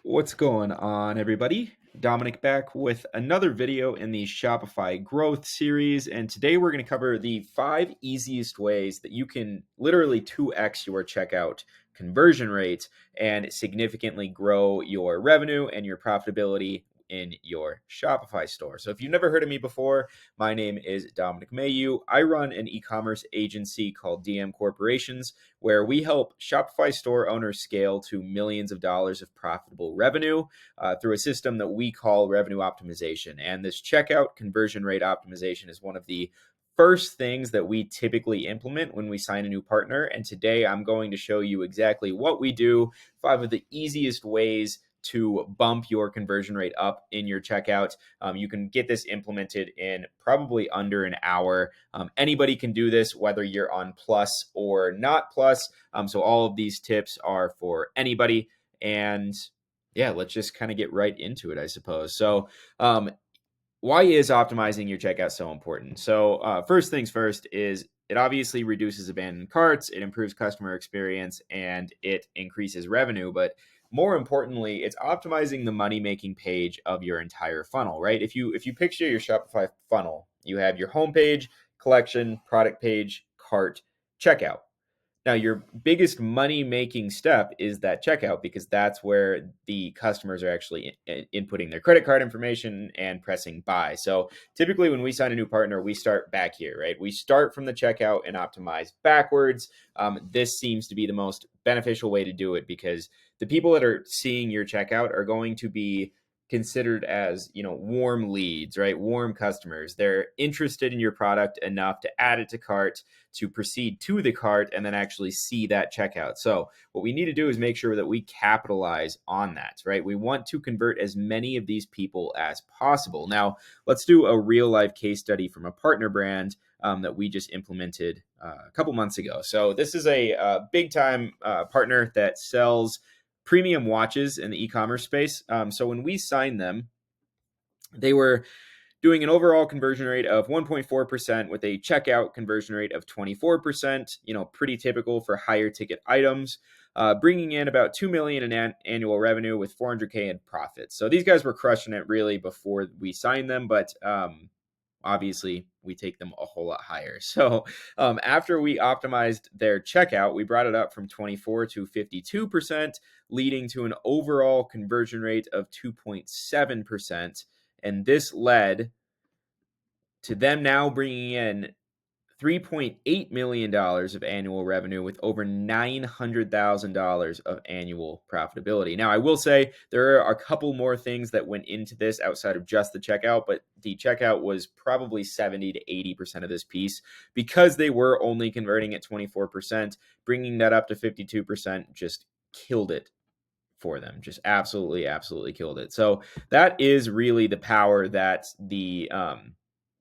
What's going on, everybody? Dominic back with another video in the Shopify growth series. And today we're going to cover the 5 easiest ways that you can literally 2x your checkout conversion rate and significantly grow your revenue and your profitability in your Shopify store. So if you've never heard of me before, my name is Dominic Mayu. I run an e-commerce agency called DM Corporations, where we help Shopify store owners scale to millions of dollars of profitable revenue through a system that we call revenue optimization. And this checkout conversion rate optimization is one of the first things that we typically implement when we sign a new partner. And today I'm going to show you exactly what we do, 5 of the easiest ways to bump your conversion rate up in your checkout. You can get this implemented in probably under an hour. Anybody can do this, whether you're on Plus or not Plus. So all of these tips are for anybody. And yeah, let's just kind of get right into it, I suppose. So why is optimizing your checkout so important? So first things first is it obviously reduces abandoned carts, it improves customer experience, and it increases revenue. But more importantly, it's optimizing the money-making page of your entire funnel, right? If you picture your Shopify funnel, you have your homepage, collection, product page, cart, checkout. Now, your biggest money-making step is that checkout, because that's where the customers are actually inputting their credit card information and pressing buy. So typically when we sign a new partner, we start back here, right? We start from the checkout and optimize backwards. This seems to be the most beneficial way to do it, because the people that are seeing your checkout are going to be considered as, warm leads, right? Warm customers. They're interested in your product enough to add it to cart, to proceed to the cart, and then actually see that checkout. So what we need to do is make sure that we capitalize on that, right? We want to convert as many of these people as possible. Now, let's do a real life case study from a partner brand that we just implemented a couple months ago. So this is a big time partner that sells premium watches in the e-commerce space. So when we signed them, they were doing an overall conversion rate of 1.4% with a checkout conversion rate of 24%, pretty typical for higher ticket items, bringing in about 2 million in annual revenue with 400K in profits. So these guys were crushing it really before we signed them, but obviously we take them a whole lot higher. So after we optimized their checkout, we brought it up from 24 to 52%, leading to an overall conversion rate of 2.7%. And this led to them now bringing in $3.8 million of annual revenue with over $900,000 of annual profitability. Now, I will say there are a couple more things that went into this outside of just the checkout, but the checkout was probably 70 to 80% of this piece, because they were only converting at 24%. Bringing that up to 52% just killed it for them. Just absolutely, absolutely killed it. So that is really the power that the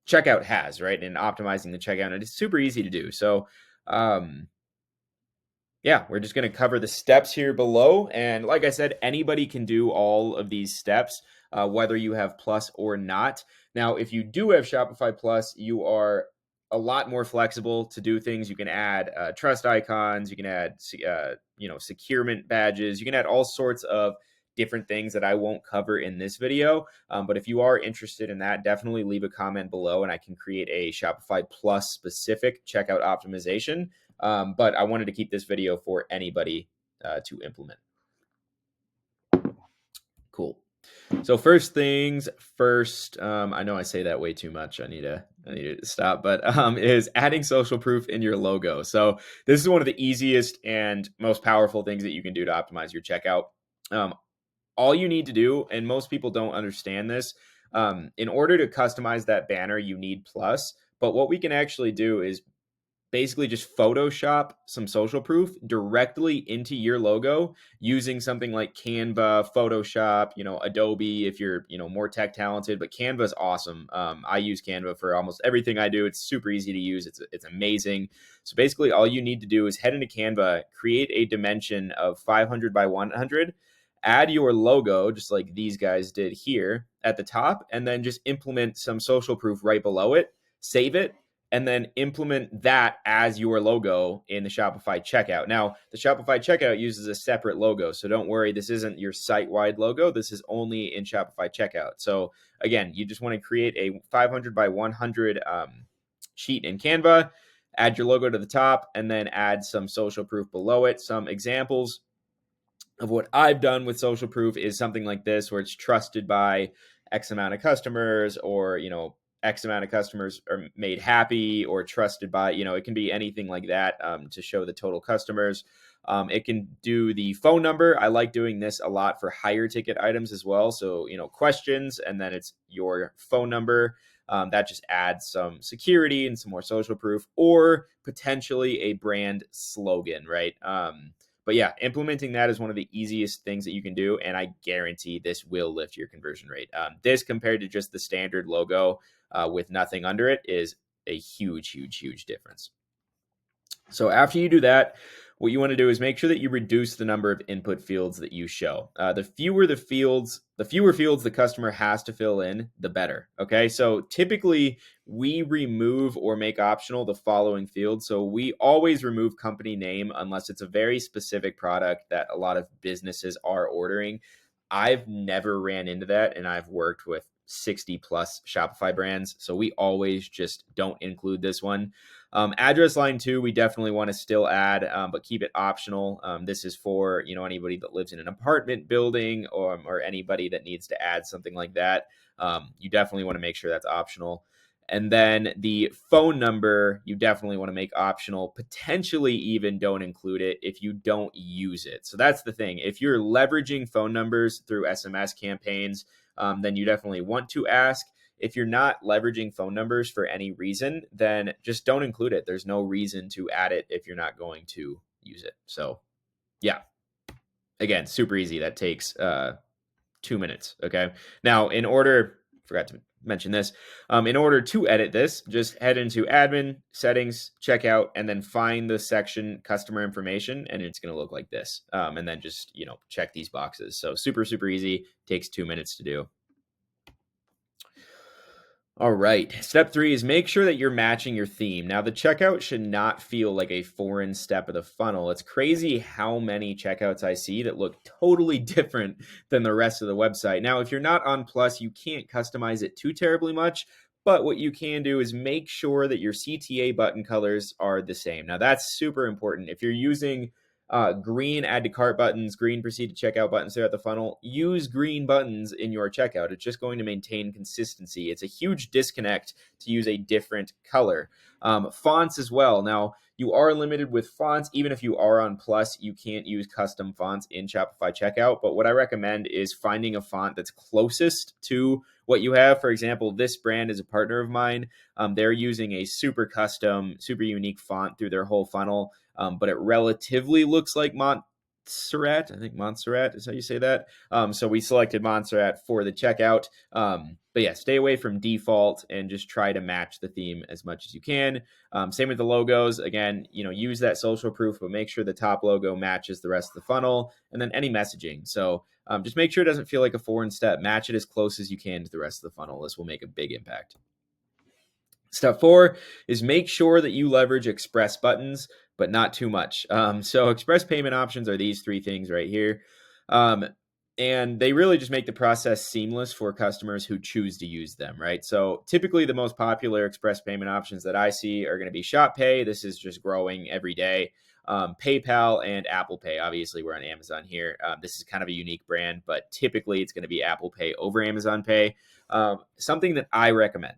checkout has, right? And optimizing the checkout. And it's super easy to do. So yeah, we're just going to cover the steps here below. And like I said, anybody can do all of these steps, whether you have Plus or not. Now, if you do have Shopify Plus, you are a lot more flexible to do things. You can add trust icons, you can add securement badges, you can add all sorts of different things that I won't cover in this video. But if you are interested in that, definitely leave a comment below and I can create a Shopify Plus specific checkout optimization. But I wanted to keep this video for anybody to implement. Cool. So first things first, I know I say that way too much. I need to stop, but is adding social proof in your logo. So this is one of the easiest and most powerful things that you can do to optimize your checkout. All you need to do, and most people don't understand this, in order to customize that banner, you need Plus. But what we can actually do is basically just Photoshop some social proof directly into your logo using something like Canva, Photoshop, Adobe if you're, more tech talented. But Canva is awesome. I use Canva for almost everything I do. It's super easy to use. It's amazing. So basically all you need to do is head into Canva, create a dimension of 500 by 100, add your logo, just like these guys did here at the top, and then just implement some social proof right below it, save it. and then implement that as your logo in the Shopify checkout. Now, the Shopify checkout uses a separate logo, so don't worry, this isn't your site-wide logo. This is only in Shopify checkout. So again, you just want to create a 500 by 100 sheet in Canva, add your logo to the top, and then add some social proof below it. Some examples of what I've done with social proof is something like this, where it's trusted by X amount of customers, or, X amount of customers are made happy, or trusted by, it can be anything like that, to show the total customers. It can do the phone number. I like doing this a lot for higher ticket items as well. So, questions, and then it's your phone number. That just adds some security and some more social proof, or potentially a brand slogan, right? But yeah, implementing that is one of the easiest things that you can do, and I guarantee this will lift your conversion rate. This, compared to just the standard logo with nothing under it, is a huge, huge, huge difference. So after you do that, what you want to do is make sure that you reduce the number of input fields that you show. The fewer fields the customer has to fill in, the better. Okay, so typically we remove or make optional the following fields. So we always remove company name unless it's a very specific product that a lot of businesses are ordering. I've never ran into that, and I've worked with 60 plus Shopify brands, so we always just don't include this one. Address line 2, we definitely want to still add, but keep it optional. This is for anybody that lives in an apartment building, or anybody that needs to add something like that. You definitely want to make sure that's optional. And then the phone number, you definitely want to make optional. Potentially even don't include it if you don't use it. So that's the thing. If you're leveraging phone numbers through SMS campaigns, then you definitely want to ask. If you're not leveraging phone numbers for any reason, then just don't include it. There's no reason to add it if you're not going to use it. So yeah, again, super easy. That takes 2 minutes. Okay. Now, forgot to mention this. In order to edit this, just head into admin, settings, checkout, and then find the section customer information, and it's going to look like this. And then just, check these boxes. So super, super easy. Takes 2 minutes to do. All right. Step 3 is make sure that you're matching your theme. Now, the checkout should not feel like a foreign step of the funnel. It's crazy how many checkouts I see that look totally different than the rest of the website. Now, if you're not on Plus, you can't customize it too terribly much, but what you can do is make sure that your CTA button colors are the same. Now, that's super important. If you're using green add to cart buttons, green proceed to checkout buttons throughout the funnel, use green buttons in your checkout. It's just going to maintain consistency. It's a huge disconnect to use a different color. Fonts as well. Now, you are limited with fonts. Even if you are on Plus, you can't use custom fonts in Shopify checkout. But what I recommend is finding a font that's closest to what you have. For example, this brand is a partner of mine. They're using a super custom, super unique font through their whole funnel. But it relatively looks like Montserrat. I think Montserrat is how you say that. So we selected Montserrat for the checkout. But yeah, stay away from default and just try to match the theme as much as you can. Same with the logos. Again, use that social proof, but make sure the top logo matches the rest of the funnel, and then any messaging. So just make sure it doesn't feel like a foreign step. Match it as close as you can to the rest of the funnel. This will make a big impact. Step 4 is make sure that you leverage express buttons, but not too much. So express payment options are these 3 things right here. And they really just make the process seamless for customers who choose to use them, right? So typically the most popular express payment options that I see are going to be Shop Pay. This is just growing every day. PayPal and Apple Pay. Obviously, we're on Amazon here. This is kind of a unique brand, but typically it's going to be Apple Pay over Amazon Pay. Something that I recommend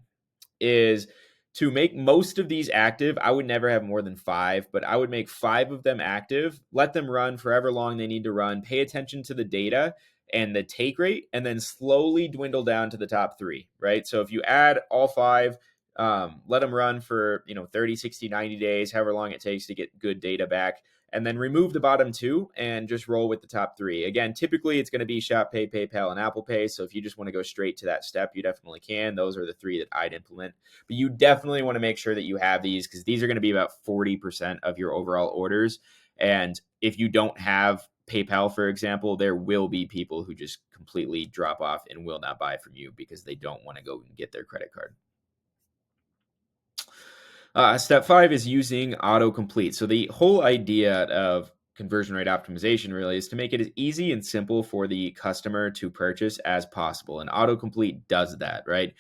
is to make most of these active. I would never have more than 5, but I would make 5 of them active, let them run for however long they need to run, pay attention to the data and the take rate, and then slowly dwindle down to the top 3, right? So if you add all 5, let them run for 30, 60, 90 days, however long it takes to get good data back, and then remove the bottom 2 and just roll with the top 3. Again, typically it's going to be Shop Pay, PayPal, and Apple Pay. So if you just want to go straight to that step, you definitely can. Those are the 3 that I'd implement. But you definitely want to make sure that you have these, because these are going to be about 40% of your overall orders. And if you don't have PayPal, for example, there will be people who just completely drop off and will not buy from you because they don't want to go and get their credit card. Step 5 is using autocomplete. So the whole idea of conversion rate optimization really is to make it as easy and simple for the customer to purchase as possible. And autocomplete does that, right?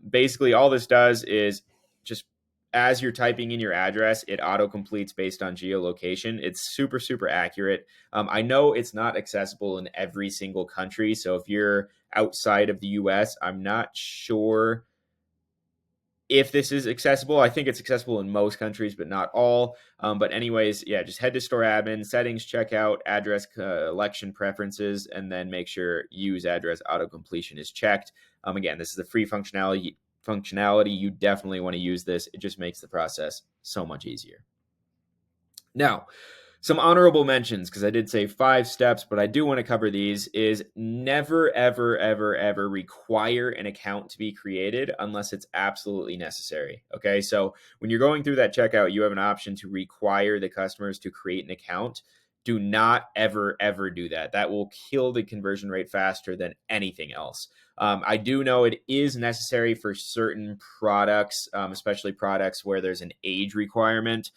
Basically, all this does is just as you're typing in your address, it autocompletes based on geolocation. It's super, super accurate. I know it's not accessible in every single country. So if you're outside of the US, I'm not sure if this is accessible. I think it's accessible in most countries, but not all. But anyways, yeah, just head to store admin, settings, checkout, address collection preferences, and then make sure use address auto completion is checked. Again, this is a free functionality. You definitely want to use this. It just makes the process so much easier. Now, some honorable mentions, because I did say 5 steps, but I do want to cover these, is never, ever, ever, ever require an account to be created unless it's absolutely necessary. Okay, so when you're going through that checkout, you have an option to require the customers to create an account. Do not ever, ever do that. That will kill the conversion rate faster than anything else. I do know it is necessary for certain products, especially products where there's an age requirement.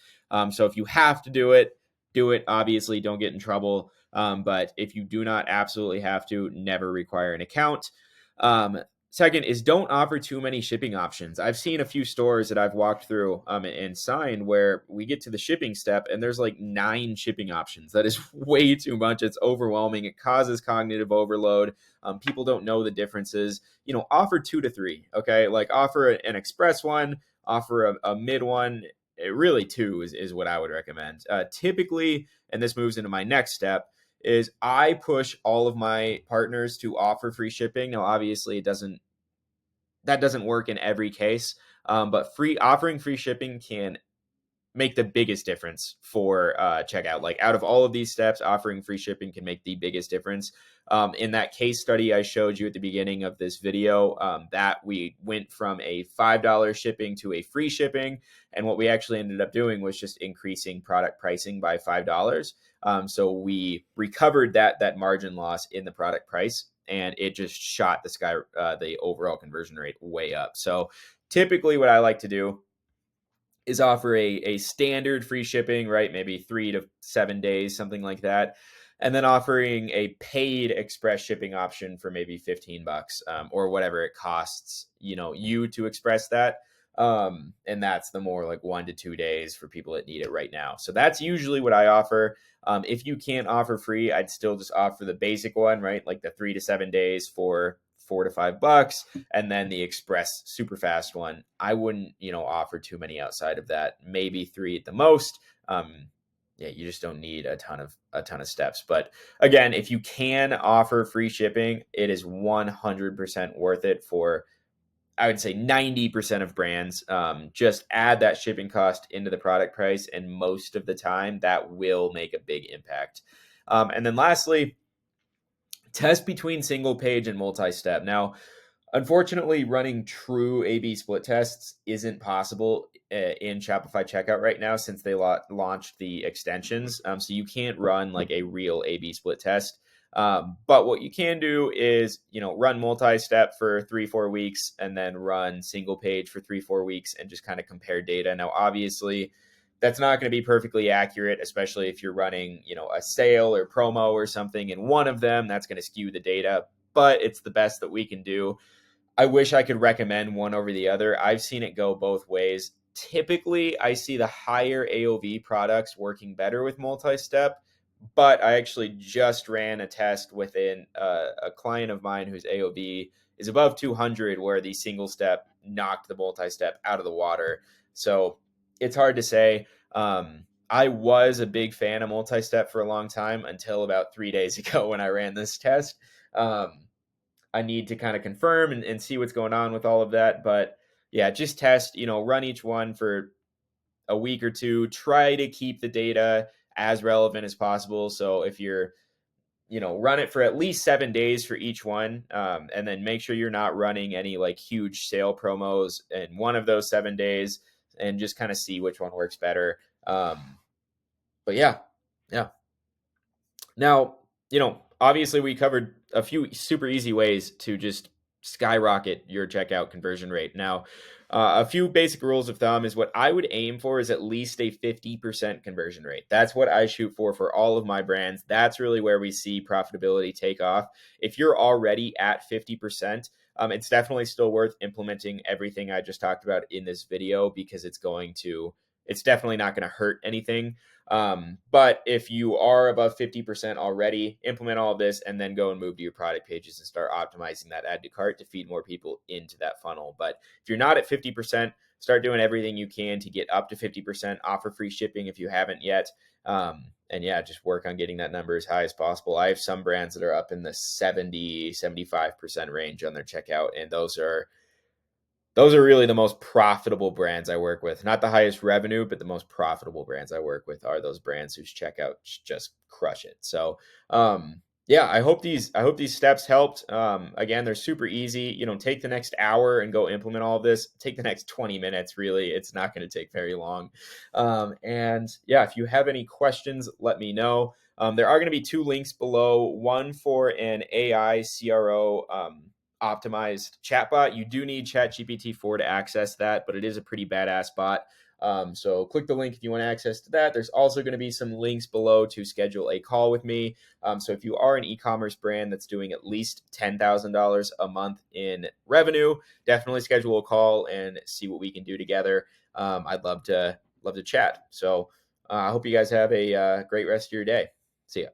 So if you have to do it, do it. Obviously, don't get in trouble. But if you do not absolutely have to, never require an account. Second is don't offer too many shipping options. I've seen a few stores that I've walked through and signed where we get to the shipping step and there's like 9 shipping options. That is way too much. It's overwhelming. It causes cognitive overload. People don't know the differences. Offer 2 to 3. Okay, like offer an express one, offer a mid one. Really 2 is what I would recommend. Typically, and this moves into my next step, is I push all of my partners to offer free shipping. Now, obviously, that doesn't work in every case, but offering free shipping can make the biggest difference for checkout. Like out of all of these steps, offering free shipping can make the biggest difference. In that case study I showed you at the beginning of this video, that we went from a $5 shipping to a free shipping. And what we actually ended up doing was just increasing product pricing by $5. So we recovered that margin loss in the product price, and it just shot the overall conversion rate way up. So typically what I like to do is offer a standard free shipping, right? Maybe 3 to 7 days, something like that. And then offering a paid express shipping option for maybe $15, or whatever it costs, you to express that. And that's the more like 1 to 2 days for people that need it right now. So that's usually what I offer. If you can't offer free, I'd still just offer the basic one, right? Like the 3 to 7 days for $4 to $5, and then the express super fast one. I wouldn't, offer too many outside of that. Maybe 3 at the most. Yeah, you just don't need a ton of steps. But again, if you can offer free shipping, it is 100% worth it for, I would say, 90% of brands. Just add that shipping cost into the product price, and most of the time that will make a big impact. And then lastly, test between single page and multi-step. Now, unfortunately, running true A/B split tests isn't possible in Shopify checkout right now since they launched the extensions. So you can't run like a real A/B split test. But what you can do is, run multi-step for 3-4 weeks and then run single page for 3-4 weeks and just kind of compare data. Now, obviously, that's not going to be perfectly accurate, especially if you're running, a sale or promo or something in one of them. That's going to skew the data, but it's the best that we can do. I wish I could recommend one over the other. I've seen it go both ways. Typically, I see the higher AOV products working better with multi-step, but I actually just ran a test within a client of mine whose AOV is above 200, where the single step knocked the multi-step out of the water. So it's hard to say. I was a big fan of multi-step for a long time until about 3 days ago when I ran this test. I need to kind of confirm and see what's going on with all of that. But yeah, just test, run each one for a week or two, try to keep the data as relevant as possible. So if you're, run it for at least 7 days for each one, and then make sure you're not running any like huge sale promos in one of those 7 days, and just kind of see which one works better. But yeah. Now, obviously we covered a few super easy ways to just skyrocket your checkout conversion rate. Now, a few basic rules of thumb is what I would aim for is at least a 50% conversion rate. That's what I shoot for all of my brands. That's really where we see profitability take off. If you're already at 50%, it's definitely still worth implementing everything I just talked about in this video, because it's definitely not going to hurt anything. But if you are above 50% already, implement all of this and then go and move to your product pages and start optimizing that add to cart to feed more people into that funnel. But if you're not at 50%, start doing everything you can to get up to 50%, offer free shipping if you haven't yet. And yeah, just work on getting that number as high as possible. I have some brands that are up in the 75% range on their checkout, and those are really the most profitable brands I work with. Not the highest revenue, but the most profitable brands I work with are those brands whose checkouts just crush it. So, yeah, I hope these steps helped. Again, they're super easy. Take the next hour and go implement all of this. Take the next 20 minutes, really. It's not going to take very long. And yeah, if you have any questions, let me know. There are going to be 2 links below, one for an AI CRO optimized chatbot. You do need ChatGPT 4 to access that, but it is a pretty badass bot. So click the link if you want access to that. There's also going to be some links below to schedule a call with me. So if you are an e-commerce brand that's doing at least $10,000 a month in revenue, definitely schedule a call and see what we can do together. I'd love to chat. So I hope you guys have a great rest of your day. See ya.